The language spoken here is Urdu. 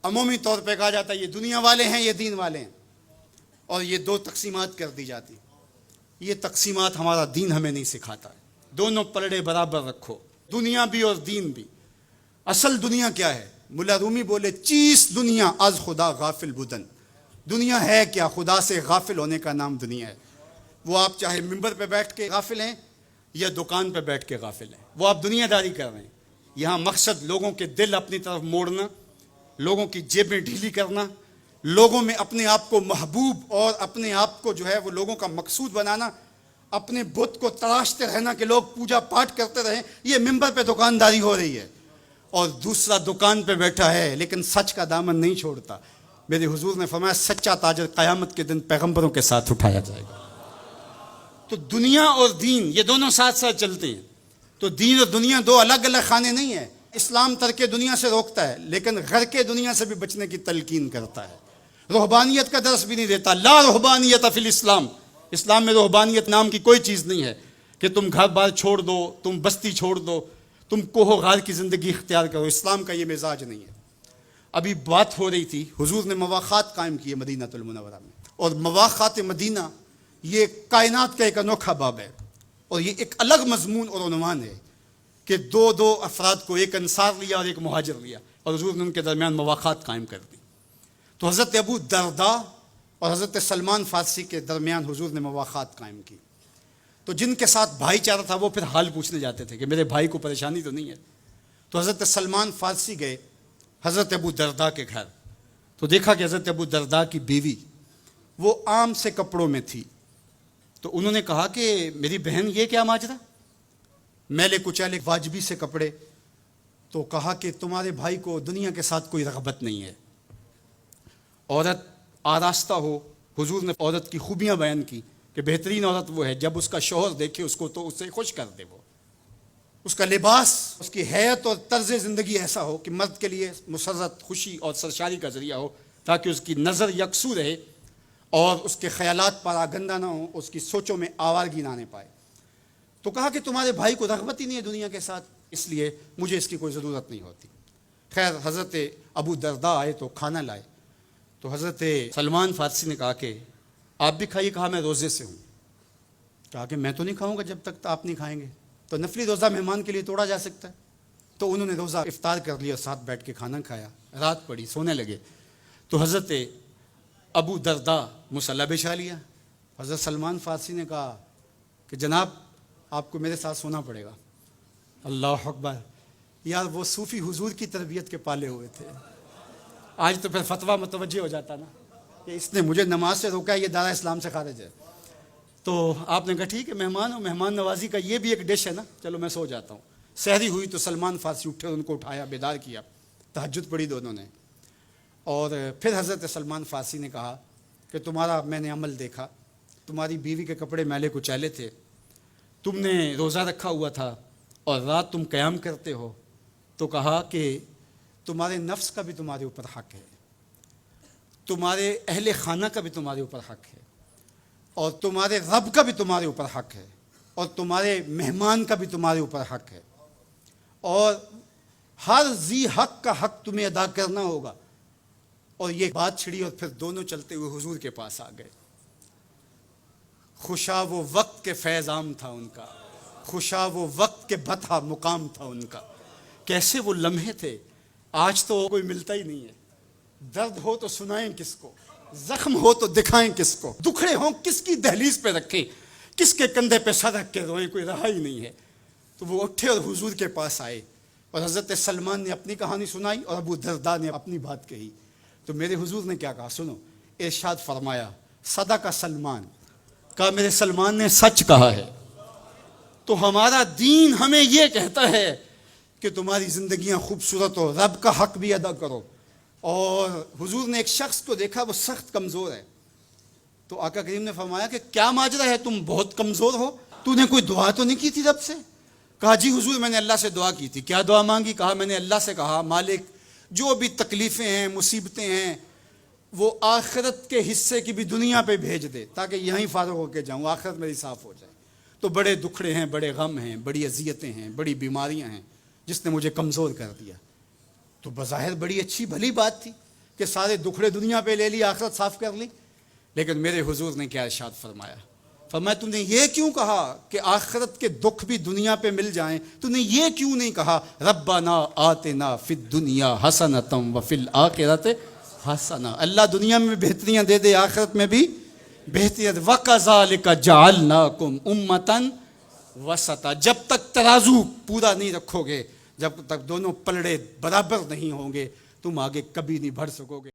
عمومی طور پہ کہا جاتا ہے یہ دنیا والے ہیں یہ دین والے ہیں، اور یہ دو تقسیمات کر دی جاتی. یہ تقسیمات ہمارا دین ہمیں نہیں سکھاتا ہے. دونوں پلڑے برابر رکھو، دنیا بھی اور دین بھی. اصل دنیا کیا ہے؟ ملا رومی بولے چیز دنیا از خدا غافل بدن. دنیا ہے کیا؟ خدا سے غافل ہونے کا نام دنیا ہے. وہ آپ چاہے ممبر پہ بیٹھ کے غافل ہیں یا دکان پہ بیٹھ کے غافل ہیں، وہ آپ دنیا داری کر رہے ہیں. یہاں مقصد لوگوں کے دل اپنی طرف موڑنا، لوگوں کی جیبیں ڈھیلی کرنا، لوگوں میں اپنے آپ کو محبوب اور اپنے آپ کو جو ہے وہ لوگوں کا مقصود بنانا، اپنے بت کو تراشتے رہنا کہ لوگ پوجا پاٹ کرتے رہیں. یہ ممبر پہ دکانداری ہو رہی ہے. اور دوسرا دکان پہ بیٹھا ہے لیکن سچ کا دامن نہیں چھوڑتا. میرے حضور نے فرمایا سچا تاجر قیامت کے دن پیغمبروں کے ساتھ اٹھایا جائے گا. تو دنیا اور دین یہ دونوں ساتھ ساتھ چلتے ہیں. تو دین اور دنیا دو الگ الگ خانے نہیں ہیں. اسلام ترک دنیا سے روکتا ہے لیکن غرق دنیا سے بھی بچنے کی تلقین کرتا ہے. رہبانیت کا درس بھی نہیں دیتا. لا رہبانیت فی الاسلام. اسلام میں رہبانیت نام کی کوئی چیز نہیں ہے کہ تم گھر بار چھوڑ دو، تم بستی چھوڑ دو، تم کوہ غار کی زندگی اختیار کرو. اسلام کا یہ مزاج نہیں ہے. ابھی بات ہو رہی تھی، حضور نے مواخات قائم کیے مدینہ المنورہ میں، اور مواخات مدینہ یہ کائنات کا ایک انوکھا باب ہے، اور یہ ایک الگ مضمون اور عنوان ہے کہ دو افراد کو، ایک انصار لیا اور ایک مہاجر لیا، اور حضور نے ان کے درمیان مواخات قائم کر دی. تو حضرت ابو درداء اور حضرت سلمان فارسی کے درمیان حضور نے مواخات قائم کی. تو جن کے ساتھ بھائی چارہ تھا وہ پھر حال پوچھنے جاتے تھے کہ میرے بھائی کو پریشانی تو نہیں ہے. تو حضرت سلمان فارسی گئے حضرت ابو درداء کے گھر. تو دیکھا کہ حضرت ابو درداء کی بیوی وہ عام سے کپڑوں میں تھی. تو انہوں نے کہا کہ میری بہن یہ کیا ماجرا، میلے کچیلے واجبی سے کپڑے. تو کہا کہ تمہارے بھائی کو دنیا کے ساتھ کوئی رغبت نہیں ہے، عورت آراستہ ہو. حضور نے عورت کی خوبیاں بیان کی کہ بہترین عورت وہ ہے جب اس کا شوہر دیکھے اس کو تو اس سے خوش کر دے. وہ اس کا لباس، اس کی حیت اور طرز زندگی ایسا ہو کہ مرد کے لیے مسرت، خوشی اور سرشاری کا ذریعہ ہو، تاکہ اس کی نظر یکسو رہے اور اس کے خیالات پر آگندہ نہ ہوں، اس کی سوچوں میں آوارگی نہ آنے پائے. تو کہا کہ تمہارے بھائی کو رغبت ہی نہیں ہے دنیا کے ساتھ، اس لیے مجھے اس کی کوئی ضرورت نہیں ہوتی. خیر حضرت ابو درداء آئے تو کھانا لائے. تو حضرت سلمان فارسی نے کہا کہ آپ بھی کھائیے. کہا میں روزے سے ہوں. کہا کہ میں تو نہیں کھاؤں گا جب تک آپ نہیں کھائیں گے. تو نفلی روزہ مہمان کے لیے توڑا جا سکتا ہے. تو انہوں نے روزہ افطار کر لیا، ساتھ بیٹھ کے کھانا کھایا. رات پڑی، سونے لگے. تو حضرت ابو درداء مصلی بچھا لیا. حضرت سلمان فارسی نے کہا کہ جناب آپ کو میرے ساتھ سونا پڑے گا. اللہ اکبر. یار وہ صوفی حضور کی تربیت کے پالے ہوئے تھے. آج تو پھر فتویٰ متوجہ ہو جاتا نا کہ اس نے مجھے نماز سے روکا ہے، یہ دارا اسلام سے خارج ہے. تو آپ نے کہا ٹھیک ہے، مہمان ہو، مہمان نوازی کا یہ بھی ایک ڈش ہے نا، چلو میں سو جاتا ہوں. سحری ہوئی تو سلمان فارسی اٹھے، ان کو اٹھایا، بیدار کیا. تہجد پڑھی دونوں نے. اور پھر حضرت سلمان فارسی نے کہا کہ تمہارا میں نے عمل دیکھا، تمہاری بیوی کے کپڑے میلے کچیلے تھے، تم نے روزہ رکھا ہوا تھا اور رات تم قیام کرتے ہو. تو کہا کہ تمہارے نفس کا بھی تمہارے اوپر حق ہے، تمہارے اہل خانہ کا بھی تمہارے اوپر حق ہے، اور تمہارے رب کا بھی تمہارے اوپر حق ہے، اور تمہارے مہمان کا بھی تمہارے اوپر حق ہے، اور ہر ذی حق کا حق تمہیں ادا کرنا ہوگا. اور یہ بات چھڑی اور پھر دونوں چلتے ہوئے حضور کے پاس آ گئے. خوشا وہ وقت کے فیض عام تھا ان کا، خوشا وہ وقت کے بطحا مقام تھا ان کا. کیسے وہ لمحے تھے، آج تو کوئی ملتا ہی نہیں ہے. درد ہو تو سنائیں کس کو، زخم ہو تو دکھائیں کس کو، دکھڑے ہوں کس کی دہلیز پہ رکھیں، کس کے کندھے پہ سر رکھ کے روئیں، کوئی رہا ہی نہیں ہے. تو وہ اٹھے اور حضور کے پاس آئے، اور حضرت سلمان نے اپنی کہانی سنائی اور ابو درداء نے اپنی بات کہی. تو میرے حضور نے کیا کہا سنو. ارشاد فرمایا صدق سلمان، کہا میرے سلمان نے سچ کہا ہے. تو ہمارا دین ہمیں یہ کہتا ہے کہ تمہاری زندگیاں خوبصورت ہو، رب کا حق بھی ادا کرو. اور حضور نے ایک شخص کو دیکھا وہ سخت کمزور ہے. تو آقا کریم نے فرمایا کہ کیا ماجرا ہے، تم بہت کمزور ہو، تو نے کوئی دعا تو نہیں کی تھی رب سے؟ کہا جی حضور میں نے اللہ سے دعا کی تھی. کیا دعا مانگی؟ کہا میں نے اللہ سے کہا مالک جو بھی تکلیفیں ہیں، مصیبتیں ہیں، وہ آخرت کے حصے کی بھی دنیا پہ بھیج دے تاکہ یہیں فارغ ہو کے جاؤں، آخرت میری صاف ہو جائے. تو بڑے دکھڑے ہیں، بڑے غم ہیں، بڑی اذیتیں ہیں، بڑی بیماریاں ہیں جس نے مجھے کمزور کر دیا. تو بظاہر بڑی اچھی بھلی بات تھی. کہ سارے دکھڑے دنیا پہ لے لی، آخرت صاف کر لی. لیکن میرے حضور نے کیا ارشاد فرمایا؟ فرمایا تم نے یہ کیوں کہا کہ آخرت کے دکھ بھی دنیا پہ مل جائیں؟ تم نے یہ کیوں نہیں کہا ربنا آتنا فی الدنیا حسنۃ وفی الآخرۃ حسنہ، اللہ دنیا میں بہتریاں دے دے، آخرت میں بھی بہتریاں دے. وَكَذَلِكَ جَعَلْنَاكُمْ أُمَّةً وَسَطًا، جب تک ترازو پورا نہیں رکھو گے، جب تک دونوں پلڑے برابر نہیں ہوں گے، تم آگے کبھی نہیں بڑھ سکو گے.